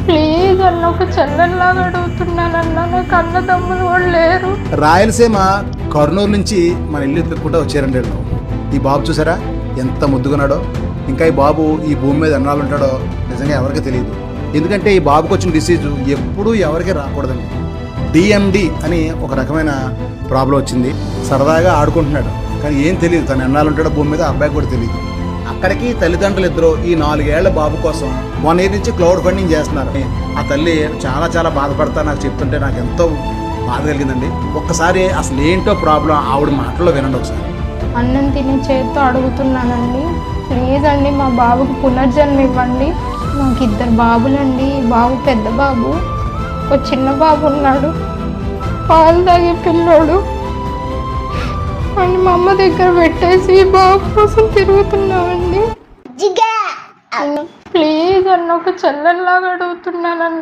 Please అన్న, ఒక చెల్లెల్లాగా అడుగుతున్నానన్నా, నాకు అన్నదమ్ములు కూడా లేరు. రాయలసీమ కర్నూలు నుంచి మన ఇల్లు ఎత్తుక్కుంటూ వచ్చారండి వీళ్ళు. ఈ బాబు చూసారా ఎంత ముద్దుగున్నాడో. ఇంకా ఈ బాబు ఈ భూమి మీద ఎన్నాళ్ళు ఉంటాడో నిజంగా ఎవరికి తెలియదు. ఎందుకంటే ఈ బాబుకి వచ్చిన డిసీజు ఎప్పుడూ ఎవరికి రాకూడదండి. డిఎండి అని ఒక రకమైన ప్రాబ్లం వచ్చింది. సరదాగా ఆడుకుంటున్నాడు, కానీ ఏం తెలియదు తను ఎన్నాళ్ళు ఉంటాడో భూమి మీద. అబ్బాయికి కూడా తెలియదు. అక్కడికి తల్లిదండ్రులు ఇద్దరు ఈ 4 ఏళ్ల బాబు కోసం 1 year నుంచి క్లౌడ్ ఫండింగ్ చేస్తున్నారు. ఆ తల్లి చాలా చాలా బాధపడతా నాకు చెప్తుంటే నాకు ఎంతో బాధ కలిగిందండి. ఒక్కసారి అసలు ఏంటో ప్రాబ్లం ఆవిడ మాటల్లో వినండి ఒకసారి. అన్నం తినే చేత్తో అడుగుతున్నానండి, ప్లీజ్ అండి మా బాబుకి పునర్జన్మ ఇవ్వండి. నాకు 2 బాబులండి. బాబు పెద్ద బాబు, ఒక చిన్న బాబు ఉన్నాడు, పాలు తాగే పిల్లోడు అని మా అమ్మ దగ్గర పెట్టేసి బాబు కోసం తిరుగుతున్నామండి. ప్లీజ్ అన్న, ఒక చెల్లెల్లాగా అడుగుతున్నానండి.